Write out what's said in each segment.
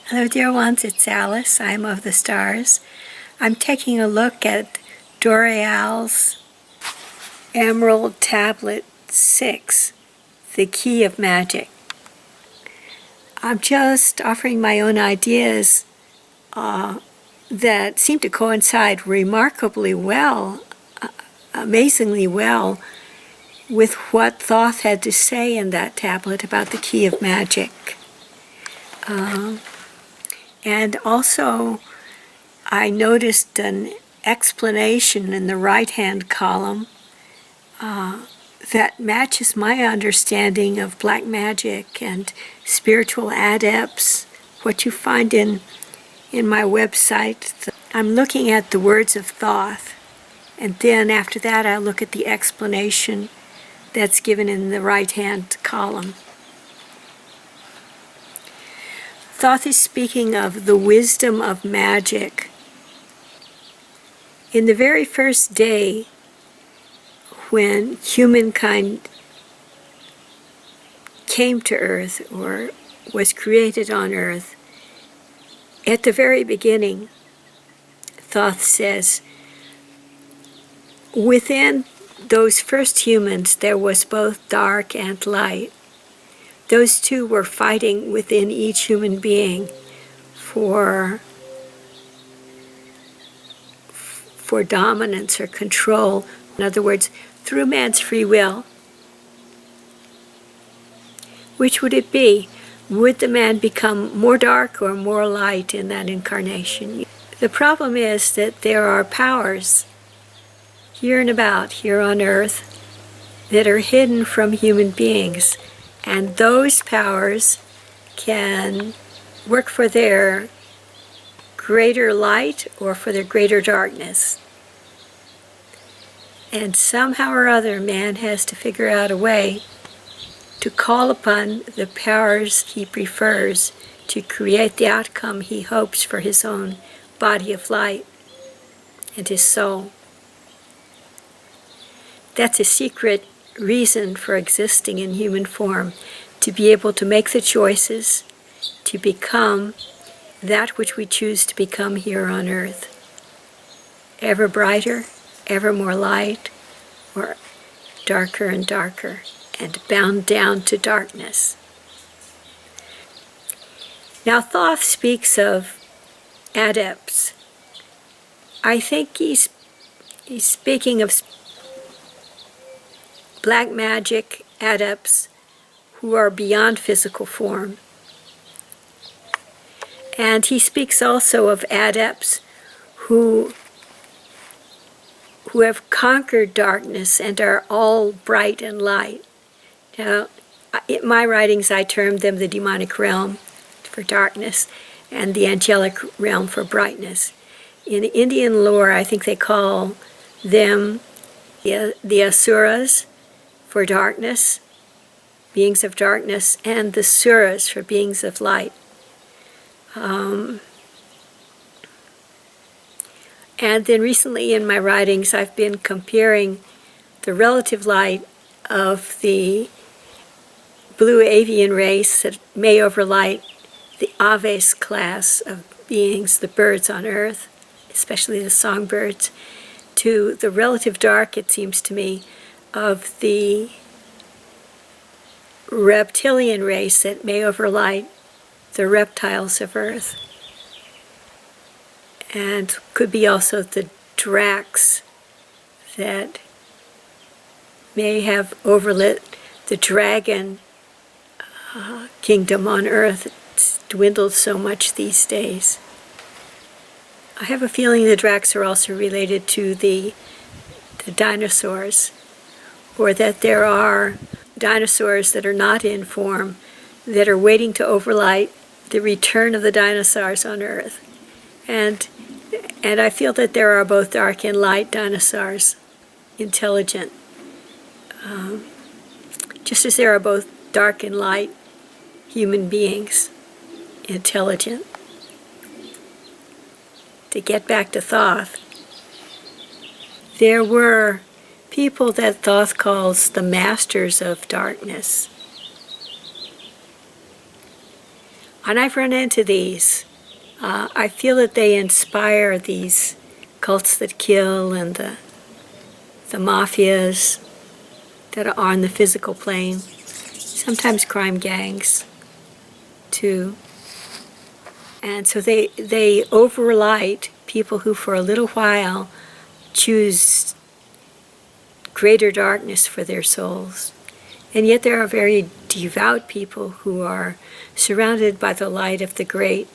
Hello dear ones, it's Alice. I'm of the stars. I'm taking a look at Doreal's Emerald Tablet 6, The Key of Magic. I'm just offering my own ideas that seem to coincide remarkably well, amazingly well, with what Thoth had to say in that tablet about the key of magic. And also, I noticed an explanation in the right-hand column that matches my understanding of black magic and spiritual adepts, what you find in my website. I'm looking at the words of Thoth, and then after that I'll look at the explanation that's given in the right-hand column. Thoth is speaking of the wisdom of magic. In the very first day, when humankind came to Earth or was created on Earth, at the very beginning, Thoth says, within those first humans there was both dark and light. Those two were fighting within each human being for dominance or control. In other words, through man's free will. Which would it be? Would the man become more dark or more light in that incarnation? The problem is that there are powers here and about, here on Earth, that are hidden from human beings. And those powers can work for their greater light or for their greater darkness. And somehow or other, man has to figure out a way to call upon the powers he prefers to create the outcome he hopes for his own body of light and his soul. That's a secret reason for existing in human form, to be able to make the choices to become that which we choose to become here on Earth. Ever brighter, ever more light, or darker and darker, and bound down to darkness. Now Thoth speaks of adepts. I think he's speaking of black magic adepts who are beyond physical form. And he speaks also of adepts who have conquered darkness and are all bright and light. Now, in my writings I term them the demonic realm for darkness and the angelic realm for brightness. In Indian lore, I think they call them the asuras for darkness, beings of darkness, and the suras for beings of light. And then recently in my writings I've been comparing the relative light of the blue avian race that may overlight the aves class of beings, the birds on Earth, especially the songbirds, to the relative dark, it seems to me, of the reptilian race that may overlight the reptiles of Earth. And could be also the dracs that may have overlit the dragon kingdom on Earth. It's dwindled so much these days. I have a feeling the dracs are also related to the dinosaurs, or that there are dinosaurs that are not in form that are waiting to overlight the return of the dinosaurs on Earth. And I feel that there are both dark and light dinosaurs, intelligent, just as there are both dark and light human beings, intelligent. To get back to Thoth, there were people that Thoth calls the masters of darkness, And I've run into these. I feel that they inspire these cults that kill and the mafias that are on the physical plane. Sometimes crime gangs, too. And so they overlight people who for a little while choose greater darkness for their souls. And yet there are very devout people who are surrounded by the light of the great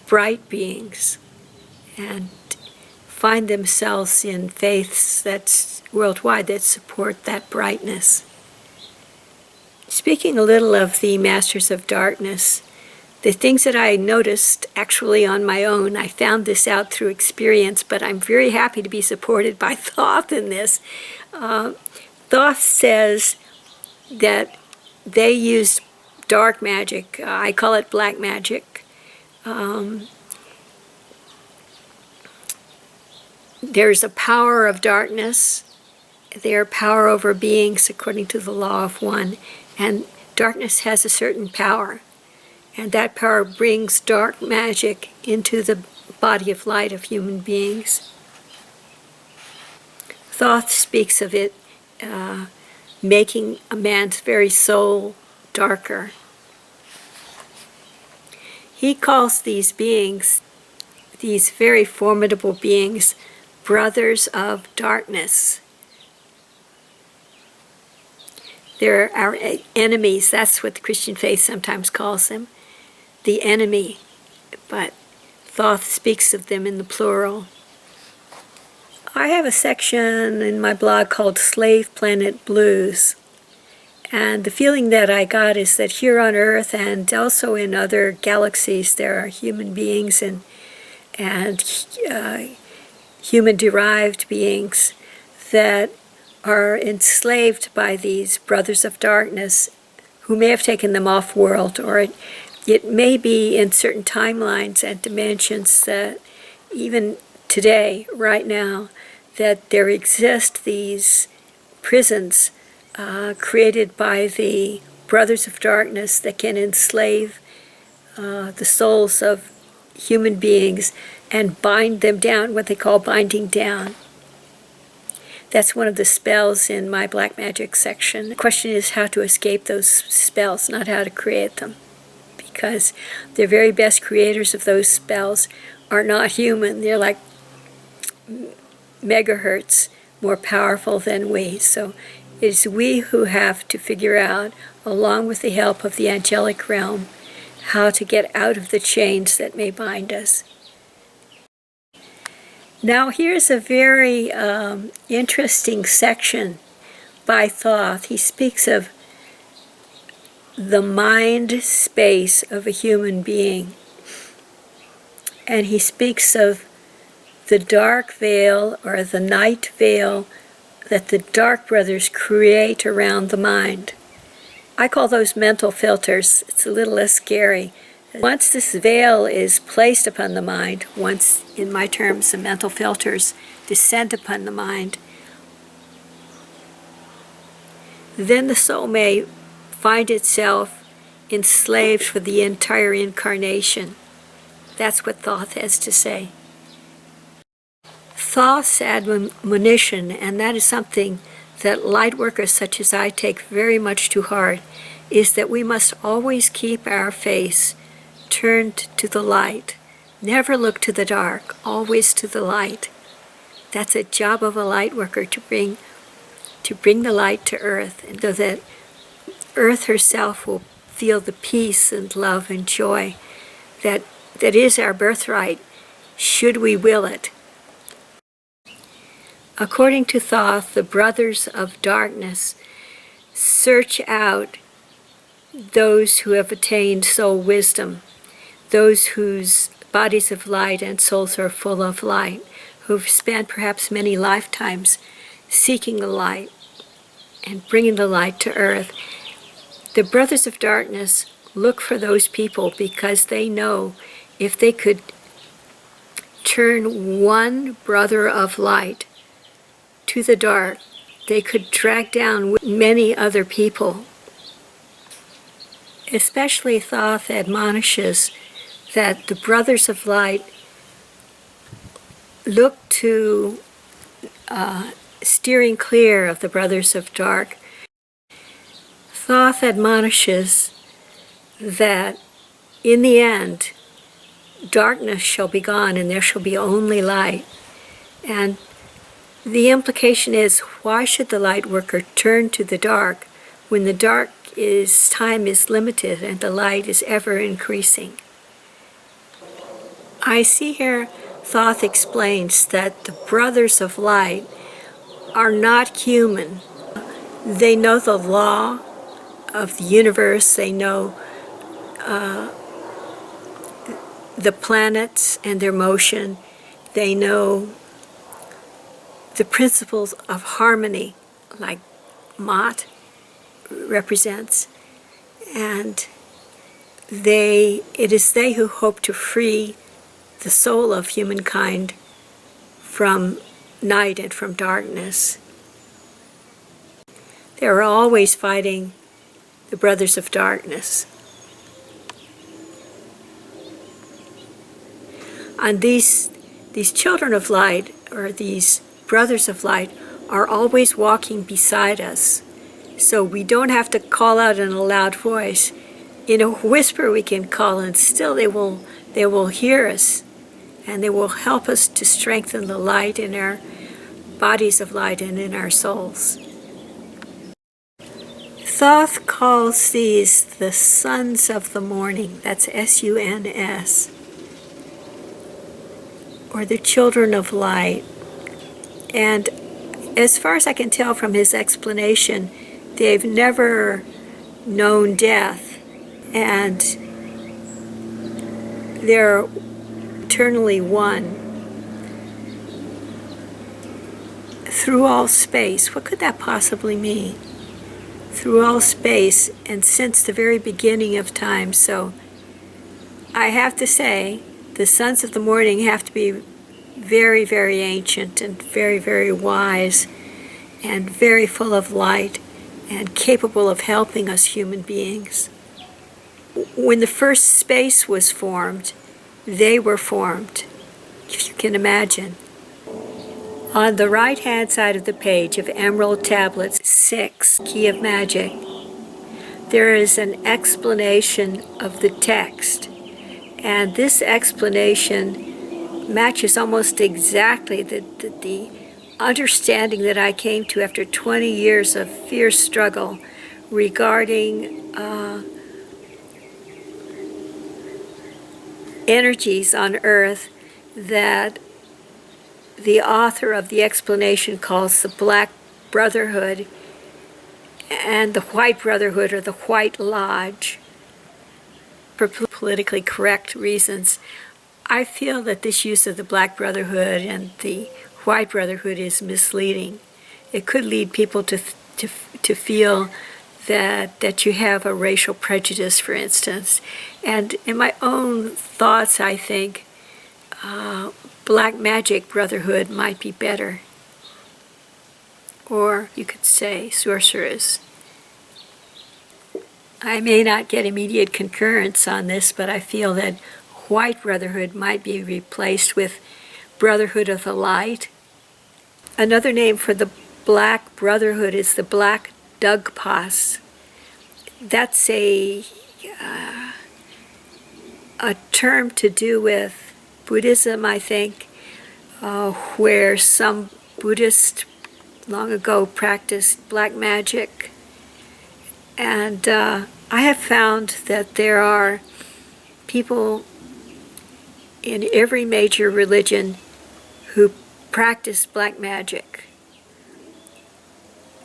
bright beings and find themselves in faiths that's worldwide that support that brightness. Speaking a little of the Masters of Darkness, the things that I noticed actually on my own, I found this out through experience, but I'm very happy to be supported by Thoth in this. Thoth says that they use dark magic. I call it black magic. There's a power of darkness. Their power over beings according to the law of one. And darkness has a certain power. And that power brings dark magic into the body of light of human beings. Thoth speaks of it making a man's very soul darker. He calls these beings, these very formidable beings, brothers of darkness. They're our enemies. That's what the Christian faith sometimes calls them, the enemy. But Thoth speaks of them in the plural. I have a section in my blog called Slave Planet Blues. And the feeling that I got is that here on Earth and also in other galaxies there are human beings and human-derived beings that are enslaved by these brothers of darkness who may have taken them off-world, or it may be in certain timelines and dimensions that even today, right now, that there exist these prisons created by the brothers of darkness that can enslave the souls of human beings and bind them down, what they call binding down. That's one of the spells in my black magic section. The question is how to escape those spells, not how to create them. Because the very best creators of those spells are not human. They're like megahertz more powerful than we. So it is we who have to figure out, along with the help of the angelic realm, how to get out of the chains that may bind us. Now here's a very interesting section by Thoth. He speaks of the mind space of a human being. And he speaks of the dark veil or the night veil that the dark brothers create around the mind. I call those mental filters. It's a little less scary. Once this veil is placed upon the mind, once, in my terms, the mental filters descend upon the mind, then the soul may find itself enslaved for the entire incarnation. That's what Thoth has to say. Thoth's admonition, and that is something that light workers such as I take very much to heart, is that we must always keep our face turned to the light. Never look to the dark, always to the light. That's a job of a light worker, to bring the light to earth, and so that earth herself will feel the peace and love and joy that is our birthright, should we will it. According to Thoth, the brothers of darkness search out those who have attained soul wisdom, those whose bodies of light and souls are full of light, who've spent perhaps many lifetimes seeking the light and bringing the light to earth. The brothers of darkness look for those people because they know if they could turn one brother of light to the dark, they could drag down many other people. especially Thoth admonishes that the brothers of light look to steering clear of the brothers of dark. Thoth admonishes that in the end, darkness shall be gone and there shall be only light. And the implication is, why should the light worker turn to the dark when the dark time is limited and the light is ever increasing? I see here Thoth explains that the brothers of light are not human. They know the law of the universe. They know the planets and their motion. They know the principles of harmony, like Mott represents. And it is they who hope to free the soul of humankind from night and from darkness. They are always fighting the brothers of darkness. And these children of light, or these brothers of light, are always walking beside us. So we don't have to call out in a loud voice. In a whisper we can call, and still they will hear us, and they will help us to strengthen the light in our bodies of light and in our souls. Thoth calls these the sons of the morning. That's S-U-N-S. Or the children of light. And as far as I can tell from his explanation, they've never known death, and they're eternally one through all space. What could that possibly mean? Through all space and since the very beginning of time. So I have to say, the sons of the morning have to be very, very ancient and very, very wise and very full of light and capable of helping us human beings. When the first space was formed, they were formed, if you can imagine. On the right-hand side of the page of Emerald Tablets 6, Key of Magic, there is an explanation of the text. And this explanation matches almost exactly the understanding that I came to after 20 years of fierce struggle regarding energies on Earth that the author of the explanation calls the Black Brotherhood and the White Brotherhood, or the White Lodge. For politically correct reasons, I feel that this use of the Black Brotherhood and the White Brotherhood is misleading. It could lead people to feel that you have a racial prejudice, for instance. And in my own thoughts, I think Black Magic Brotherhood might be better. Or you could say sorceress. I may not get immediate concurrence on this, but I feel that White Brotherhood might be replaced with Brotherhood of the Light. Another name for the Black Brotherhood is the Black Dugpas. That's a term to do with Buddhism, I think, where some Buddhists long ago practiced black magic. And I have found that there are people in every major religion who practice black magic,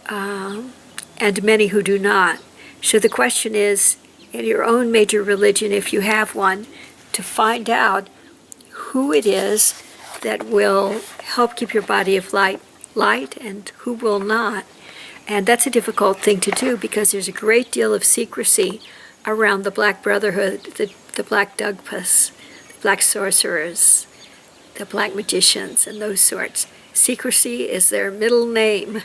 and many who do not. So the question is, in your own major religion, if you have one, to find out who it is that will help keep your body of light and who will not. And that's a difficult thing to do because there's a great deal of secrecy around the Black Brotherhood, the Black Dugpas, the Black Sorcerers, the Black Magicians, and those sorts. Secrecy is their middle name.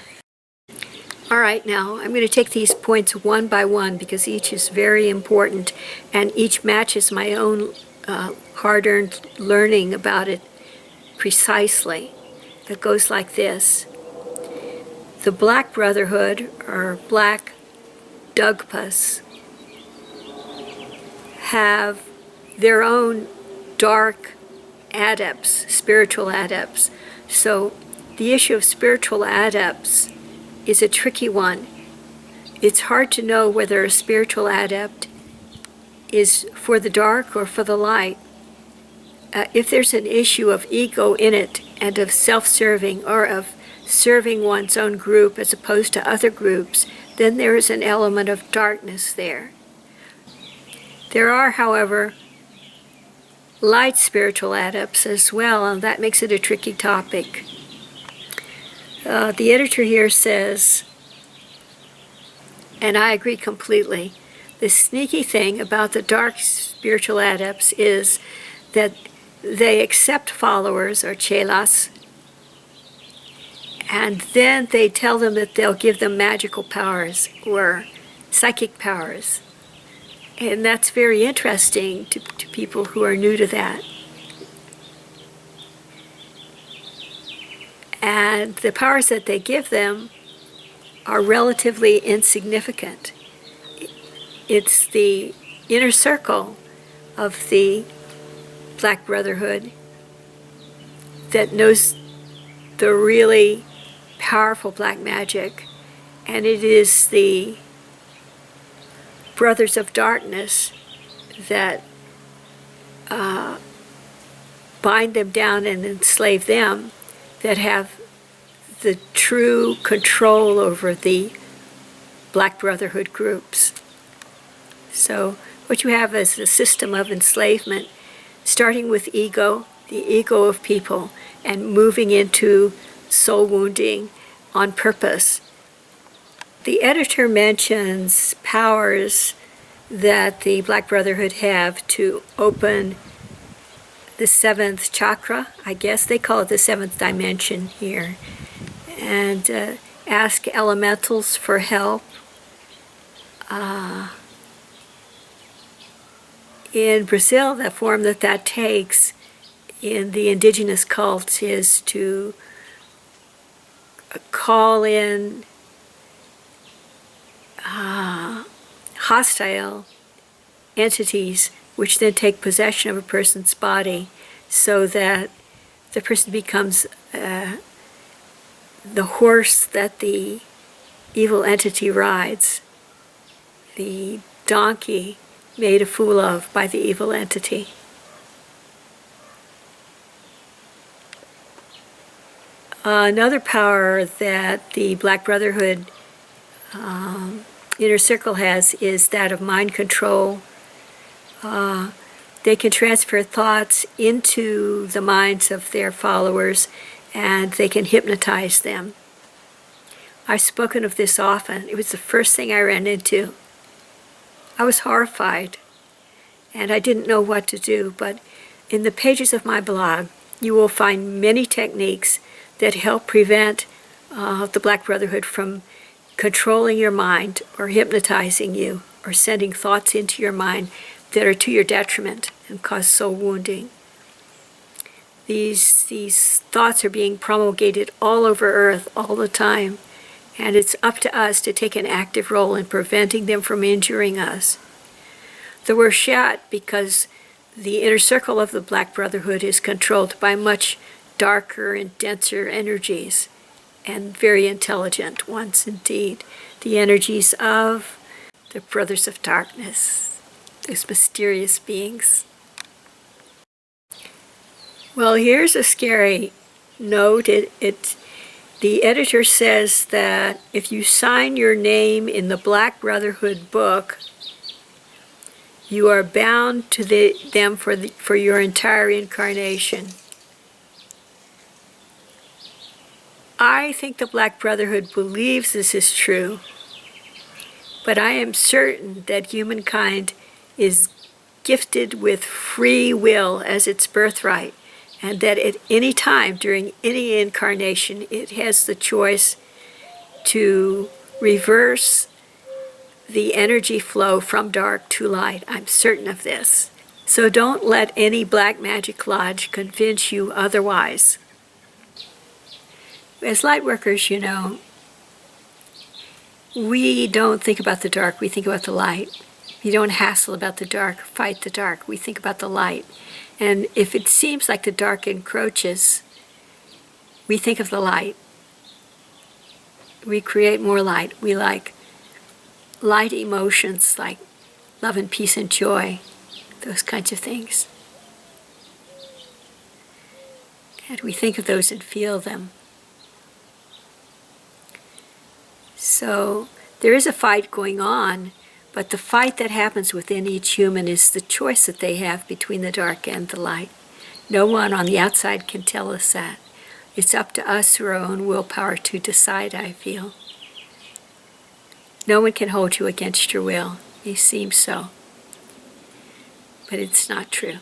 All right, now I'm going to take these points one by one because each is very important and each matches my own hard-earned learning about it precisely. It goes like this. The Black Brotherhood, or Black Dugpas, have their own dark adepts, spiritual adepts. So the issue of spiritual adepts is a tricky one. It's hard to know whether a spiritual adept is for the dark or for the light. If there's an issue of ego in it and of self-serving or of serving one's own group as opposed to other groups, then there is an element of darkness there. There are, however, light spiritual adepts as well, and that makes it a tricky topic. The editor here says, and I agree completely, the sneaky thing about the dark spiritual adepts is that they accept followers, or chelas, and then they tell them that they'll give them magical powers or psychic powers. And that's very interesting to people who are new to that. And the powers that they give them are relatively insignificant. It's the inner circle of the Black Brotherhood that knows the really powerful black magic, and it is the Brothers of Darkness that bind them down and enslave them that have the true control over the Black Brotherhood groups. So what you have is a system of enslavement, starting with ego, the ego of people, and moving into soul wounding on purpose. The editor mentions powers that the Black Brotherhood have to open the seventh chakra. I guess they call it the seventh dimension here. And ask elementals for help. In Brazil, the form that takes in the indigenous cults is to call in hostile entities which then take possession of a person's body so that the person becomes the horse that the evil entity rides, the donkey made a fool of by the evil entity. Another power that the Black Brotherhood inner circle has is that of mind control. They can transfer thoughts into the minds of their followers and they can hypnotize them. I've spoken of this often. It was the first thing I ran into. I was horrified and I didn't know what to do, but in the pages of my blog you will find many techniques that help prevent the Black Brotherhood from controlling your mind or hypnotizing you or sending thoughts into your mind that are to your detriment and cause soul wounding. These thoughts are being promulgated all over Earth all the time, and it's up to us to take an active role in preventing them from injuring us. The Warshat, because the inner circle of the Black Brotherhood is controlled by much darker and denser energies, and very intelligent ones indeed. The energies of the Brothers of Darkness, those mysterious beings. Well, here's a scary note. The editor says that if you sign your name in the Black Brotherhood book, you are bound to them for your entire incarnation. I think the Black Brotherhood believes this is true, but I am certain that humankind is gifted with free will as its birthright, and that at any time during any incarnation it has the choice to reverse the energy flow from dark to light. I'm certain of this. So don't let any black magic lodge convince you otherwise. As light workers, you know, we don't think about the dark, we think about the light. We don't hassle about the dark, fight the dark. We think about the light. And if it seems like the dark encroaches, we think of the light. We create more light. We like light emotions like love and peace and joy, those kinds of things. And we think of those and feel them. So there is a fight going on, but the fight that happens within each human is the choice that they have between the dark and the light. No one on the outside can tell us that. It's up to us through our own willpower to decide, I feel. No one can hold you against your will. It seems so. But it's not true.